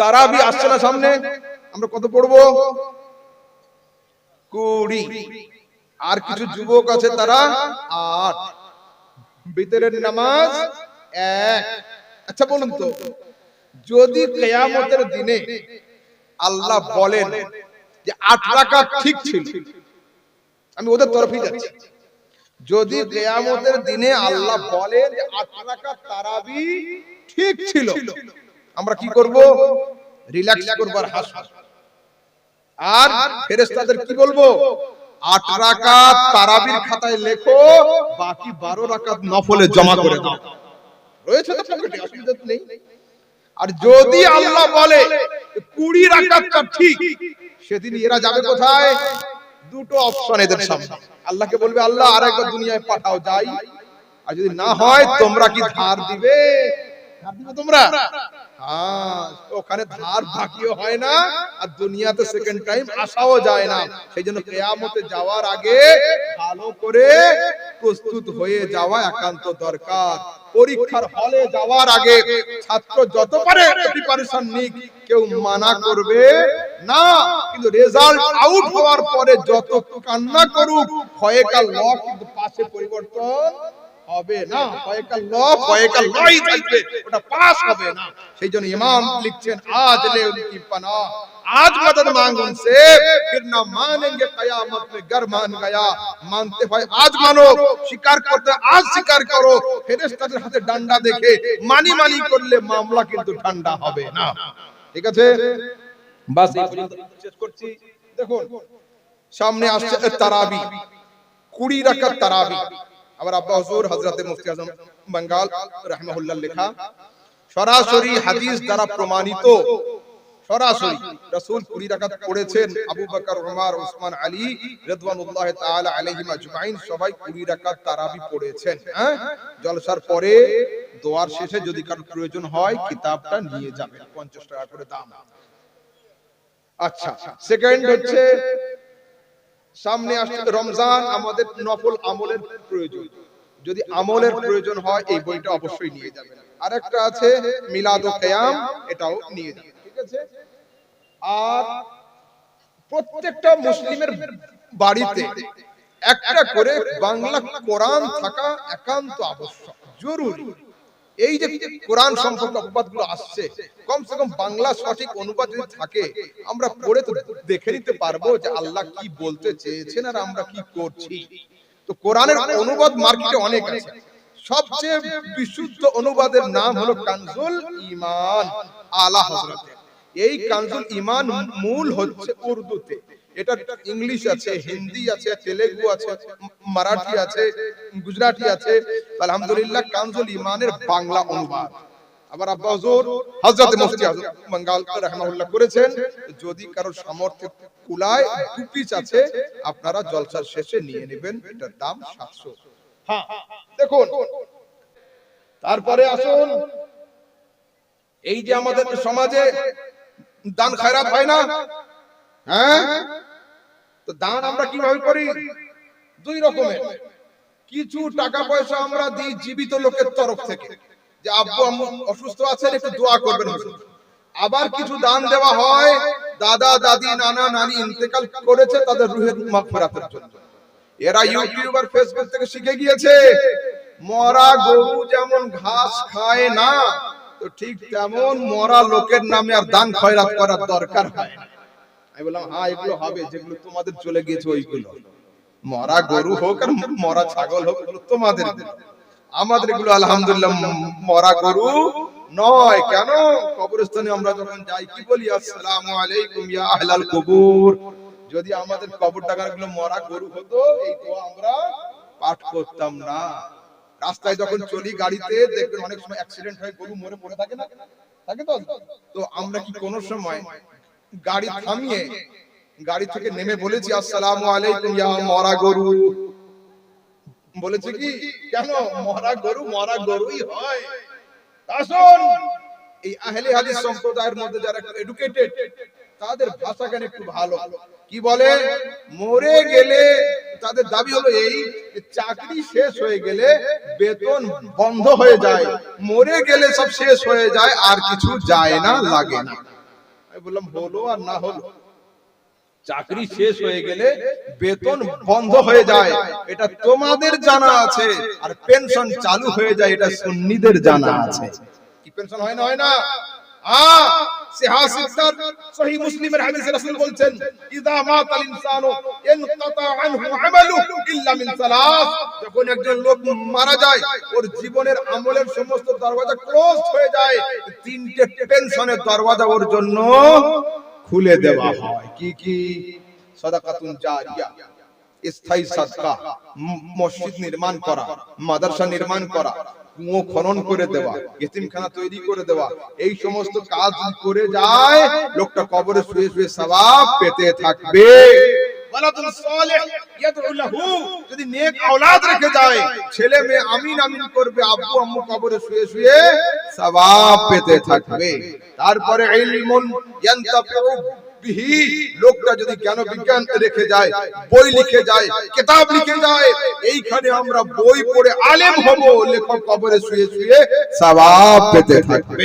তারাবি আসছে না সামনে, আমরা কত পড়বো? 20। আর কিছু যুবক আছে তারা 8। বিতরের নামাজ 1। আচ্ছা বলুন তো, যদি কিয়ামতের দিনে আল্লাহ বলেন যে 8 রাকাত ঠিক ছিল, আমি ওদের তরফেই যাচ্ছি, যদি কিয়ামতের দিনে আল্লাহ বলেন যে 8 রাকাত তারাবি ঠিক ছিল, আমরা কি করব? রিল্যাক্স করব আর হাসব। আর ফেরেশতাদের কি বলবো? 8 রাকাত তারাবির খাতায় লেখো, বাকি 12 রাকাত নফলে জমা করে দাও। রয়েছে তো পকেটে, অসুবিধা নেই। আর যদি আল্লাহ বলে 20 রাকাতটা ঠিক, সেদিন এরা যাবে কোথায়? দুটো অপশন এদের সামনে। আল্লাহকে বলবে, আল্লাহ আরেকবার দুনিয়ায় পাঠাও যাই। আর যদি না হয়, তোমরা কি ধার দিবে? ধার দিবে তোমরা? হ্যাঁ, ওখানে ধার বাকিও হয় না, আর দুনিয়াতে সেকেন্ড টাইম আসাও যায় না। সেই জন্য কিয়ামতে যাওয়ার আগে ভালো করে প্রস্তুত হয়ে যাওয়া একান্ত দরকার। পরীক্ষার হলে যাওয়ার আগে ছাত্র যত পারে প্রিপারেশন নিক, কেউ মানা করবে না। কিন্তু রেজাল্ট আউট হওয়ার পরে যত কান্না করুক, ফয়েকাল ল কিন্তু পাশে পরিবর্তন হবে না। ফয়েকাল লই থাকবে, ওটা পাস হবে না। সেই জন্য ইমাম লিখছেন, আজ লে উনকি পানা, आज मदद मांगो उनसे, फिर ना मानेंगे कयामत में घर मान गया। मानते भाई आज मानो, স্বীকার করতে আজ স্বীকার করো। ফেরেশতাদের হাতে ডান্ডা দেখে মানি করলে মামলা কিন্তু ঠান্ডা হবে না। ঠিক আছে, বাস এই পর্যন্ত শেষ করছি। দেখুন সামনে আসছে তারাবি, 20 রাকাত তারাবি। আবার আব্বা হুজুর হযরতে মুফতি আজম বাঙ্গাল রাহিমাহুল্লাহ লেখা, সরাসরি হাদিস দ্বারা প্রমাণিত, সরাসরি রাসূল 20 রাকাত পড়েছেন। আবু বকর, ওমর, ওসমান, আলী রাদিয়াল্লাহু তাআলা আলাইহিম আজমাইন সবাই 20 রাকাত তারাবি পড়েছেন। হ্যাঁ, জলসার পরে দোয়ার শেষে যদি কারো প্রয়োজন হয় কিতাবটা নিয়ে যাবেন, 50 টাকা করে দাম। আচ্ছা, সেকেন্ড হচ্ছে সামনে আসছে রমজান, আমাদের নফল আমলের প্রয়োজন। যদি আমলের প্রয়োজন হয় এই বইটা অবশ্যই নিয়ে যাবেন। আরেকটা আছে মিলাদ ও কিয়াম, এটাও নিয়ে যাবেন। ঠিক আছে, আর প্রত্যেকটা মুসলিমের বাড়িতে একটা করে বাংলা কোরআন থাকা একান্ত আবশ্যক, জরুরি। এই যে কোরআন সম্পর্কে অপবাদগুলো আসছে, কমসে কম বাংলা সঠিক অনুবাদ যদি থাকে, আমরা পড়ে তো দেখে নিতে পারবো যে আল্লাহ কি বলতে চেয়েছেন আর আমরা কি করছি। তো কোরআনের অনুবাদ মার্কেটে অনেক আছে, সবচেয়ে বিশুদ্ধ অনুবাদের নাম হলো কানজুল ঈমান আলা হযরতের। এই কানজুল ঈমান মূল হচ্ছে উর্দুতে, এটা ইংলিশ আছে, হিন্দি আছে, তেলেগু আছে, মারাঠি আছে, গুজরাটি আছে। আলহামদুলিল্লাহ কানজুল ঈমানের বাংলা অনুবাদ আবার আব্বা হুজুর হযরত মুফতি আজম বাঙ্গাল রাহিমাহুল্লাহ করেছেন। যদি কারো সামর্থ্য কুলায় 2 পিস আছে, আপনারা জলসার শেষে নিয়ে নেবেন, এটার দাম 700। হ্যাঁ দেখুন, তারপরে আসুন, এই যে আমাদের সমাজে দান খায়রাত হয় না, হ্যাঁ, তো দান আমরা কিভাবে করি? 2 রকমের। কিছু টাকা পয়সা আমরা দিই জীবিত লোকের তরফ থেকে, যে আব্বু আম্মু অসুস্থ আছেন, একটু দোয়া করবেন। আবার কিছু দান দেওয়া হয় দাদা দাদি নানা নানি ইন্তেকাল করেছে, তাদের রুহের মাগফিরাতের জন্য। এরা ইউটিউব আর ফেসবুক থেকে শিখে গিয়েছে মরা গরু যেমন ঘাস খায় না, তো ঠিক তেমন মরা লোকের নামে আর দান খয়রাত করার দরকার হয় না। আমি বললাম, হ্যাঁ এগুলো হবে, যেগুলো তোমাদের চলে গিয়েছে ওইগুলো। মরা গরু হোক আর মরা ছাগল হোক, তোমাদের। আমাদের এগুলো আলহামদুলিল্লাহ মরা গরু নয়। কেন? কবরস্থানে আমরা যখন যাই কি বলি? আসসালামু আলাইকুম ইয়া আহলাল কুবুর। যদি আমাদের কবর ডাকাগুলো মরা গরু হতো, এই দোয়া আমরা পাঠ করতাম না। রাস্তায় যখন চলি গাড়িতে, দেখবেন অনেক সময় অ্যাক্সিডেন্ট হয়, গরু মরে পড়ে থাকে না, থাকে তো? তো আমরা কি কোন সময় গাড়ি থামিয়ে গাড়ি থেকে নেমে বলেছি আসসালামু আলাইকুম ইয়া মরা গরু? বলেছে কি? কেন? মরা গরু মরা গরুই হয়। আসুন, এই আহলে হাদিস সম্প্রদায়ের মধ্যে যারা এডুকেটেড, তাদের ভাষা জ্ঞান একটু ভালো। কি বলে? মরে গেলে তাদের দাবি হলো এই, চাকরি শেষ হয়ে গেলে বেতন বন্ধ হয়ে যায়, মরে গেলে সব শেষ হয়ে যায়, আর কিছু যায় না, লাগে না। বললাম হলো আর না হলো, চাকরি শেষ হয়ে গেলে বেতন বন্ধ হয়ে যায়, এটা তোমাদের জানা আছে, আর পেনশন চালু হয়ে যায়, এটা সুন্নিদের জানা আছে। কি পেনশন হয় না? হয় না? সহিহ মুসলিমের হাদিসে রাসূল বলছেন, ইযা মাতাল ইনসানু ইনকাতা আনহু আমালুহু ইল্লা মিন সালাস, যখন একজন লোক মারা যায় ওর জীবনের আমলের সমস্ত দরওয়াজা ক্লোজ হয়ে যায়, তিনটে পেনশনের দরওয়াজা ওর জন্য খুলে দেওয়া হয়। কি কি? সাদাকাতুন জারিয়া, স্থায়ী সাদকা, মসজিদ নির্মাণ করা, মাদ্রাসা নির্মাণ করা, কুয়ো খনন করে দেওয়া, ইতিমখানা তৈরি করে দেওয়া, এই সমস্ত কাজ করে যায়, লোকটা কবরে শুয়ে শুয়ে সওয়াব পেতে থাকবে। ওয়ালাদুন সালিহ ইয়াদউ লাহু, যদি নেক আওলাদ রেখে যায়, ছেলে মেয়ে আমিন আমিন করবে, আব্বু আম্মু কবরে শুয়ে শুয়ে সওয়াব পেতে থাকবে। তারপরে ইলমুন ইয়ানতাফিউ বিহি, লোকটা যদি জ্ঞান বিজ্ঞান রেখে যায়, বই লিখে যায়, কিতাব লিখে যায়, এইখানে আমরা বই পড়ে আলেম হব, লেখক কবরে শুয়ে শুয়ে সওয়াব পেতে থাকবে।